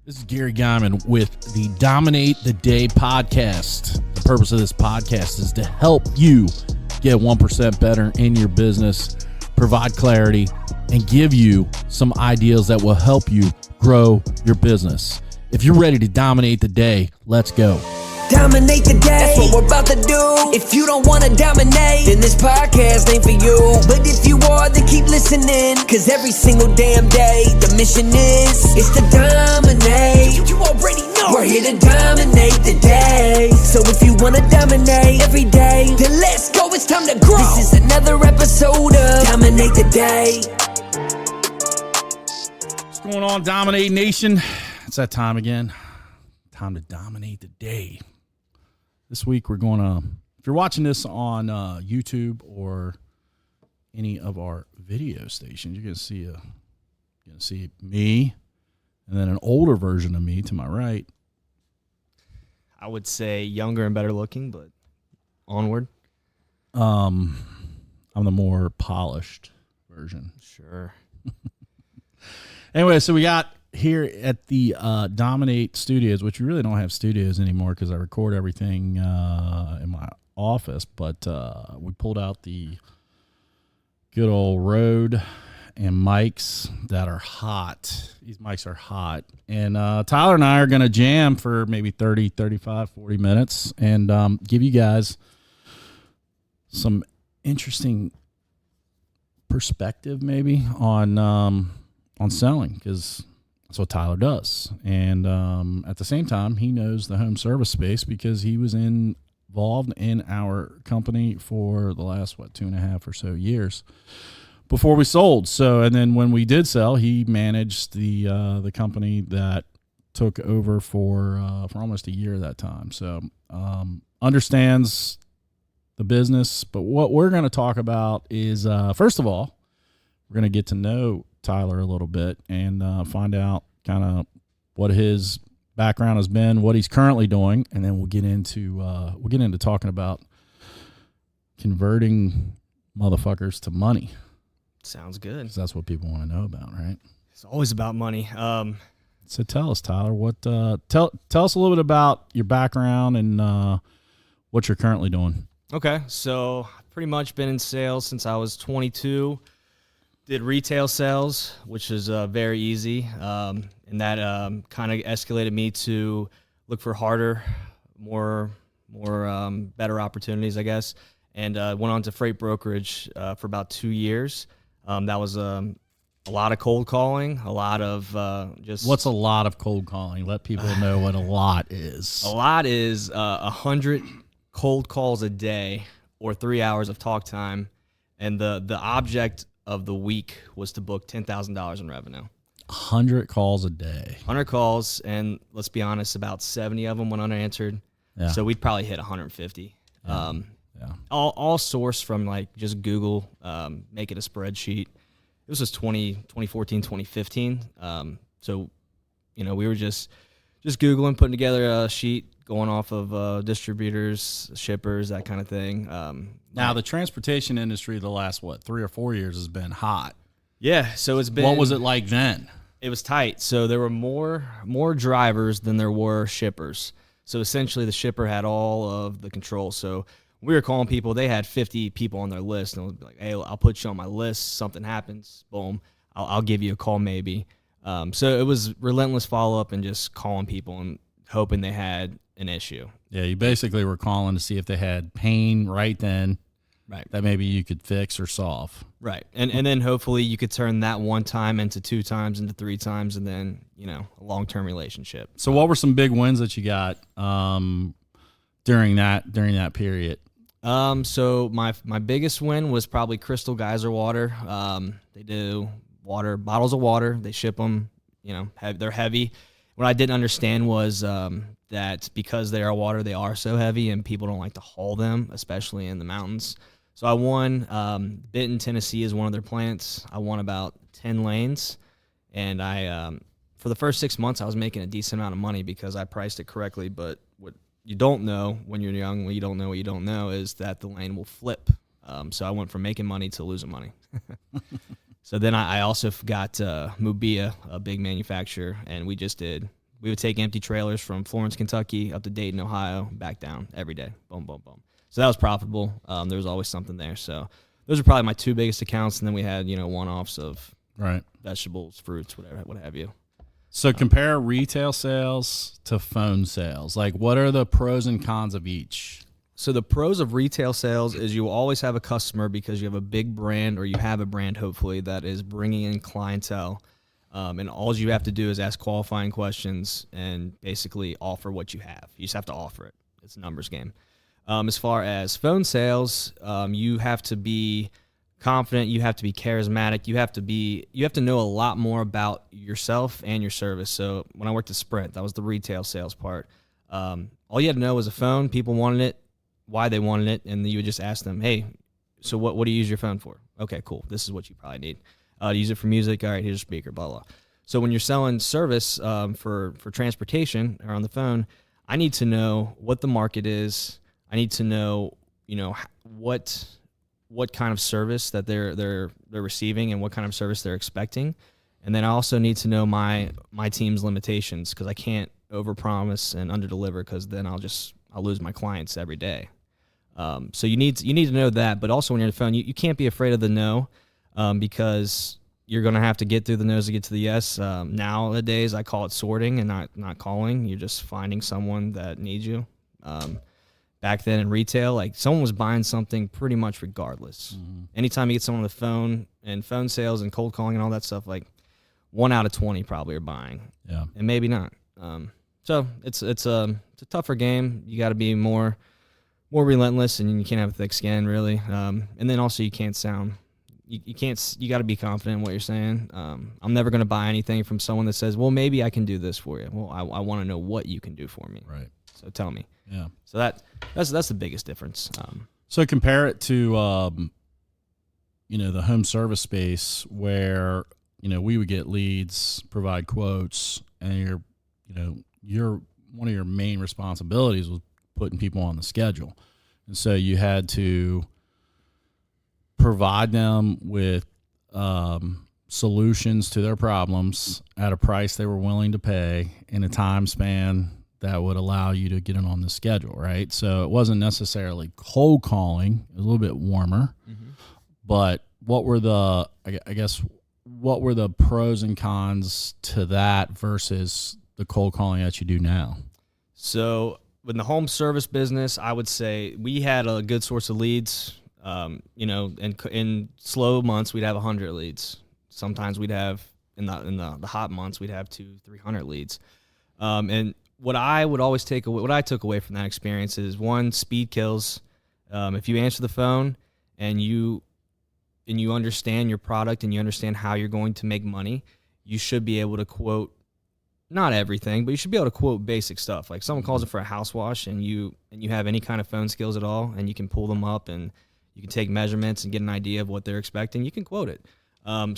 This is Gary Geiman with the Dominate the Day podcast. The purpose of this podcast is to help you get 1% better in your business, provide clarity, and give you some ideas that will help you grow your business. If you're ready to dominate the day, let's go. Dominate the day, that's what we're about to do. If you don't want to dominate, then this podcast ain't for you. But if you are, then keep listening, cause every single damn day, the mission is to dominate. You already know we're here to dominate the day. So if you want to dominate every day, then let's go, it's time to grow. This is another episode of Dominate the Day. What's going on, Dominate Nation? It's that time again. Time to dominate the day. This week we're going to, if you're watching this on YouTube or any of our video stations, you're going to see me and then an older version of me to my right. I would say younger and better looking, but onward. I'm the more polished version. Sure. Anyway, so we got here at the Dominate Studios, which we really don't have studios anymore because I record everything in my office, but we pulled out the good old Rode and mics that are hot. These mics are hot. And Tyler and I are going to jam for maybe 30, 35, 40 minutes and give you guys some interesting perspective maybe on selling, because that's what Tyler does. And at the same time, he knows the home service space because he was involved in our company for the last, 2.5 or so years before we sold. So, and then when we did sell, he managed the company that took over for almost a year at that time. So understands the business. But what we're going to talk about is, first of all, we're going to get to know Tyler a little bit and find out kind of what his background has been, what he's currently doing, and then we'll get into talking about converting motherfuckers to money. Sounds good. 'Cause that's what people want to know about, right? It's always about money. So tell us, Tyler, what tell us a little bit about your background and what you're currently doing. Okay, so I've pretty much been in sales since I was 22. Did retail sales, which is very easy, and that kind of escalated me to look for harder, more better opportunities, I guess, and went on to freight brokerage for about 2 years. That was a lot of cold calling, a lot of just... What's a lot of cold calling? Let people know what a lot is. A lot is 100 cold calls a day or 3 hours of talk time, and the object of the week was to book $10,000 in revenue. 100 calls a day. 100 calls, and let's be honest, about 70 of them went unanswered. Yeah. So we'd probably hit 150. Yeah. All sourced from like just Google, make it a spreadsheet. It was just 2014, 2015. So, we were just Googling, putting together a sheet, going off of distributors, shippers, that kind of thing. Now, the transportation industry the last, 3 or 4 years has been hot. Yeah, so it's been... What was it like then? It was tight. So there were more drivers than there were shippers. So essentially the shipper had all of the control. So we were calling people. They had 50 people on their list. And I would be like, hey, I'll put you on my list. Something happens. Boom. I'll give you a call maybe. So it was relentless follow-up and just calling people and hoping they had an issue. Yeah, you basically were calling to see if they had pain right then, right, that maybe you could fix or solve. Right, and then hopefully you could turn that one time into 2 times, into 3 times, and then, a long-term relationship. So what were some big wins that you got during that period? So my biggest win was probably Crystal Geyser Water. They do bottles of water. They ship them, they're heavy. What I didn't understand was that because they are water, they are so heavy, and people don't like to haul them, especially in the mountains. So I won. Benton, Tennessee is one of their plants. I won about 10 lanes, and I for the first 6 months I was making a decent amount of money because I priced it correctly. But what you don't know when you're young, when you don't know what you don't know, is that the lane will flip. So I went from making money to losing money. So then I also got Mubia, a big manufacturer, and we just did We would take empty trailers from Florence, Kentucky up to Dayton, Ohio, back down every day. Boom, boom, boom. So that was profitable. There was always something there. So those are probably my two biggest accounts. And then we had, one-offs of vegetables, fruits, whatever, what have you. So compare retail sales to phone sales. Like, what are the pros and cons of each? So the pros of retail sales is you will always have a customer because you have a big brand, or you have a brand, hopefully, that is bringing in clientele. And all you have to do is ask qualifying questions and basically offer what you have. You just have to offer it. It's a numbers game. As far as phone sales, you have to be confident. You have to be charismatic. You have to know a lot more about yourself and your service. So when I worked at Sprint, that was the retail sales part. All you had to know was a phone. People wanted it, why they wanted it, and you would just ask them, hey, so what do you use your phone for? Okay, cool. This is what you probably need. Use it for music. All right, here's a speaker, blah, blah. So when you're selling service for transportation or on the phone, I need to know what the market is. I need to know, what kind of service that they're receiving and what kind of service they're expecting. And then I also need to know my team's limitations, because I can't overpromise and underdeliver, because then I'll lose my clients every day. So you need to know that. But also when you're on the phone, you can't be afraid of the no, because you're going to have to get through the no's to get to the yes. Nowadays, I call it sorting and not calling. You're just finding someone that needs you. Back then in retail, like, someone was buying something pretty much regardless. Mm-hmm. Anytime you get someone on the phone and phone sales and cold calling and all that stuff, like 1 out of 20 probably are buying. Yeah. And maybe not. So it's a tougher game. You got to be more relentless, and you can't have a thick skin, really. And then also you can't sound, you got to be confident in what you're saying. I'm never going to buy anything from someone that says, well, maybe I can do this for you. Well, I want to know what you can do for me. Right. So tell me. Yeah. So that's the biggest difference. So compare it to, the home service space where, we would get leads, provide quotes, and your one of your main responsibilities was putting people on the schedule. And so you had to provide them with solutions to their problems at a price they were willing to pay in a time span that would allow you to get it on the schedule, right? So it wasn't necessarily cold calling. It was a little bit warmer. Mm-hmm. But what were the pros and cons to that versus the cold calling that you do now? So in the home service business, I would say we had a good source of leads. In slow months, we'd have 100 leads. Sometimes we'd have, in the hot months, we'd have 200-300 leads. And what I took away from that experience is, one, speed kills. If you answer the phone and you understand your product and you understand how you're going to make money, you should be able to quote, not everything, but you should be able to quote basic stuff. Like, someone calls it for a house wash, and you have any kind of phone skills at all, and you can pull them up and you can take measurements and get an idea of what they're expecting, you can quote it.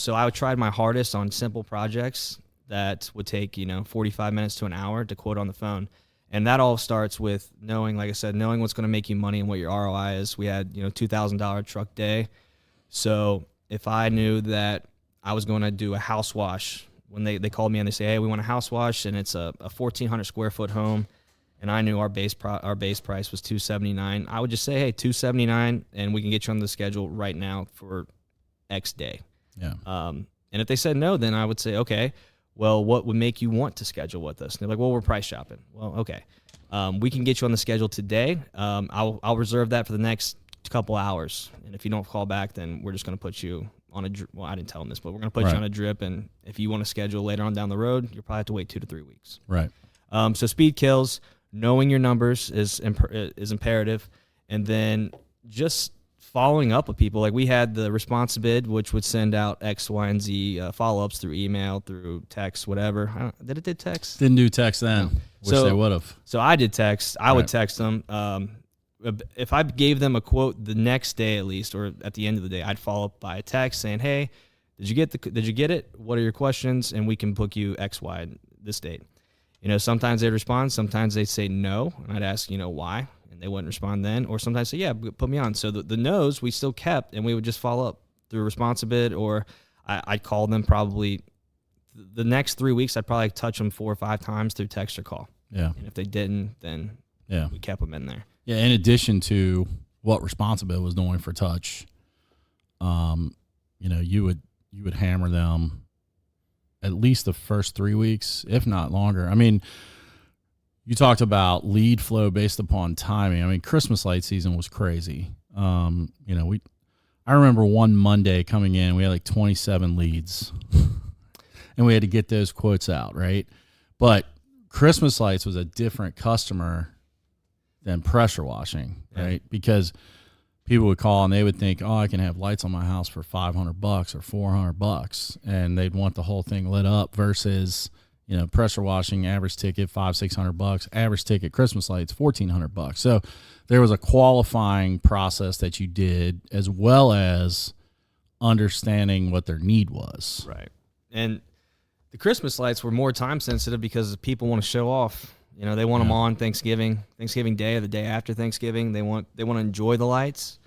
So I tried my hardest on simple projects that would take, 45 minutes to an hour to quote on the phone. And that all starts with knowing, like I said, knowing what's going to make you money and what your ROI is. We had, $2,000 truck day. So if I knew that I was going to do a house wash, when they called me and they say, hey, we want a house wash, and it's a 1,400 square foot home, and I knew our base price was $279, I would just say, hey, $279, and we can get you on the schedule right now for X day. Yeah. And if they said no, then I would say, okay, well, what would make you want to schedule with us? And they're like, well, we're price shopping. Well, okay. We can get you on the schedule today. I'll reserve that for the next couple hours. And if you don't call back, then we're just going to put you on a drip. Well, I didn't tell them this, but we're going to put you on a drip. And if you want to schedule later on down the road, you'll probably have to wait 2 to 3 weeks. Right. So speed kills. Knowing your numbers is imperative. And then just following up with people. Like, we had the response bid, which would send out X, Y, and Z follow-ups through email, through text, whatever. Did it text? Didn't do text then. No. Wish they would have. So I did text. I would text them. If I gave them a quote the next day at least, or at the end of the day, I'd follow up by a text saying, hey, did you get it? What are your questions? And we can book you X, Y, this date. Sometimes they'd respond. Sometimes they'd say no. And I'd ask, why? They wouldn't respond then, or sometimes say, yeah, put me on. So the no's we still kept, and we would just follow up through a response bid, or I'd call them probably the next 3 weeks, I'd probably touch them 4 or 5 times through text or call. Yeah. And if they didn't, then we kept them in there. Yeah. In addition to what Responsible was doing for touch, you would hammer them at least the first 3 weeks, if not longer. I mean, you talked about lead flow based upon timing. I mean, Christmas light season was crazy. I remember one Monday coming in, we had like 27 leads and we had to get those quotes out. Right. But Christmas lights was a different customer than pressure washing. Right. Because people would call and they would think, oh, I can have lights on my house for $500 or $400, and they'd want the whole thing lit up versus, pressure washing, average ticket, $500-600, average ticket Christmas lights, $1,400. So there was a qualifying process that you did, as well as understanding what their need was. Right. And the Christmas lights were more time sensitive because people want to show off. They want them on Thanksgiving Day or the day after Thanksgiving. They want to enjoy the lights.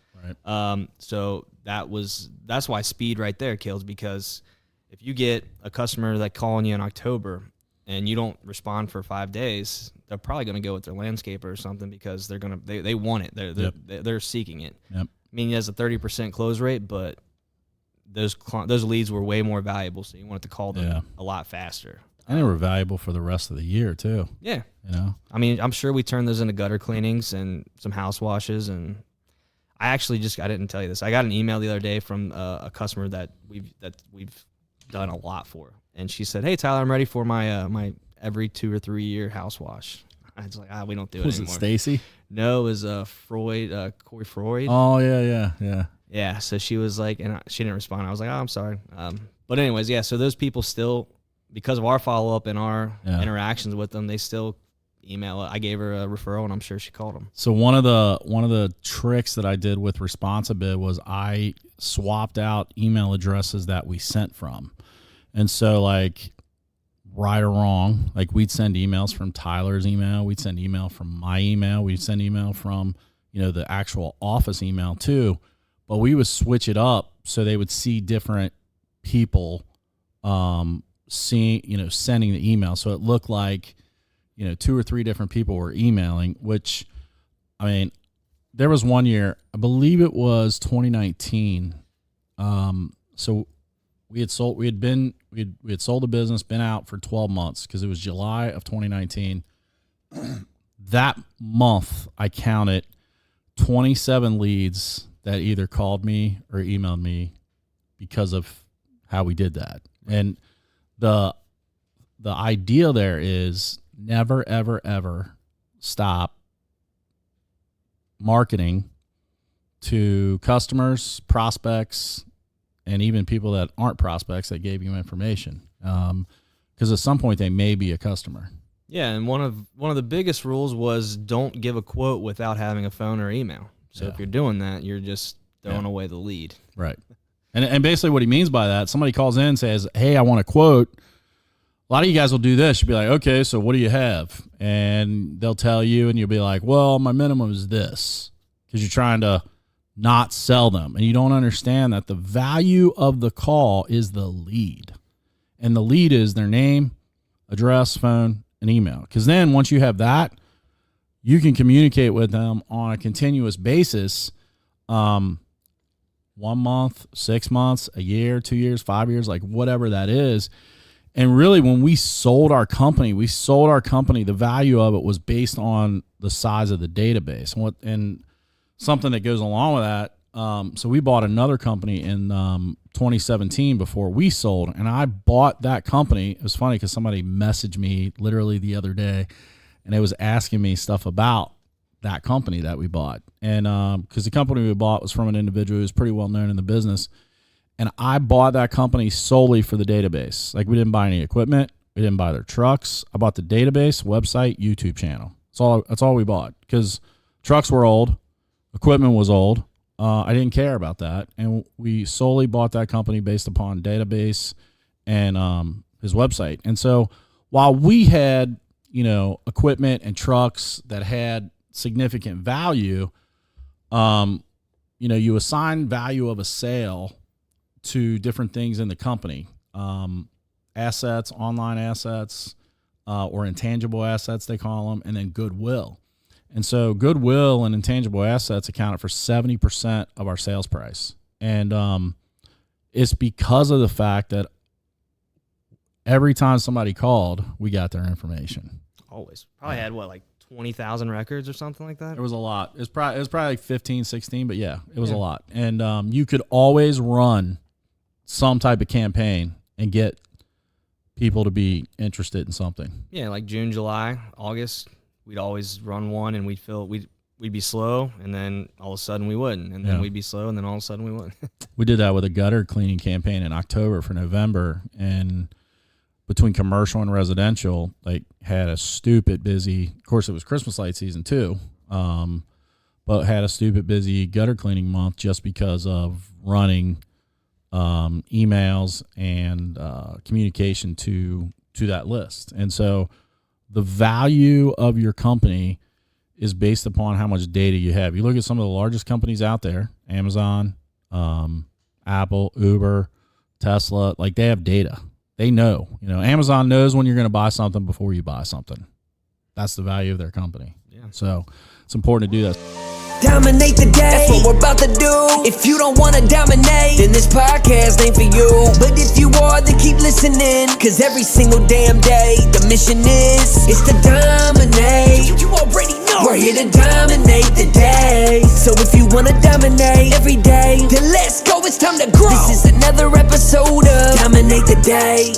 Right. So that's why speed right there kills, because if you get a customer that calling you in October and you don't respond for 5 days, they're probably going to go with their landscaper or something, because they want it. They're seeking it. Yep. I mean, he has a 30% close rate, but those leads were way more valuable, so you wanted to call them a lot faster. And they were valuable for the rest of the year too. Yeah. I mean, I'm sure we turned those into gutter cleanings and some house washes. And I didn't tell you this. I got an email the other day from a customer that we've done a lot for. And she said, "Hey, Tyler, I'm ready for my my every 2 or 3 year house wash." I was like, we don't do it anymore. Was it Stacy? No, it was Corey Freud. Oh, yeah. Yeah, so she was like, and she didn't respond. I was like, "Oh, I'm sorry." But anyways, so those people still, because of our follow-up and our interactions with them, they still email it. I gave her a referral, and I'm sure she called them. So one of the tricks that I did with Responsibid was I swapped out email addresses that we sent from. And so, like, right or wrong, like, we'd send emails from Tyler's email, we'd send email from my email, we'd send email from, the actual office email too. But we would switch it up so they would see different people sending the email. So it looked like, 2 or 3 different people were emailing, which, I mean, there was one year, I believe it was 2019. So we had sold the business, been out for 12 months, because it was July of 2019. That month I counted 27 leads that either called me or emailed me because of how we did that. And the idea there is never, ever, ever stop marketing to customers, prospects, and even people that aren't prospects that gave you information. Because at some point they may be a customer. Yeah, and one of the biggest rules was don't give a quote without having a phone or email. So if you're doing that, you're just throwing away the lead. Right. And basically what he means by that, somebody calls in and says, "Hey, I want a quote." A lot of you guys will do this. You'll be like, "Okay, so what do you have?" And they'll tell you, and you'll be like, "Well, my minimum is this," because you're trying to not sell them. And you don't understand that the value of the call is the lead. And the lead is their name, address, phone, and email. Because then once you have that, you can communicate with them on a continuous basis, 1 month, 6 months, a year, 2 years, 5 years, like whatever that is. And really, when we sold our company, the value of it was based on the size of the database. And something that goes along with that, so we bought another company in 2017 before we sold, and I bought that company. It was funny because somebody messaged me literally the other day, and it was asking me stuff about that company that we bought. And because the company we bought was from an individual who was pretty well known in the business. And I bought that company solely for the database. Like, we didn't buy any equipment. We didn't buy their trucks. I bought the database, website, YouTube channel. That's all we bought, because trucks were old. Equipment was old. I didn't care about that. And we solely bought that company based upon database and his website. And so while we had, equipment and trucks that had significant value, you assign value of a sale to different things in the company. assets, online assets, or intangible assets, they call them, and then goodwill. And so goodwill and intangible assets accounted for 70% of our sales price. And it's because of the fact that every time somebody called, we got their information. Always. Probably had, what, like 20,000 records or something like that? It was a lot. It was probably like 15, 16, but yeah, it was a lot. And you could always run some type of campaign and get people to be interested in something. Yeah, like June, July, August, we'd always run one, and we'd be slow, and then all of a sudden we wouldn't, and then we'd be slow, and then all of a sudden we would. We did that with a gutter cleaning campaign in October for November, and between commercial and residential, like, had a stupid busy. Of course, it was Christmas light season too, but had a stupid busy gutter cleaning month just because of running emails and communication to that list. And so the value of your company is based upon how much data you have. You look at some of the largest companies out there, Amazon, Apple, Uber, Tesla, like, they have data. They know, Amazon knows when you're going to buy something before you buy something. That's the value of their company. Yeah. So it's important to do that. Dominate the day, that's what we're about to do. If you don't wanna dominate, then this podcast ain't for you. But if you are, then keep listening, cause every single damn day, the mission is to dominate. You already know we're here to dominate the day. So if you wanna dominate every day, then let's go, it's time to grow. This is another episode of Dominate the Day.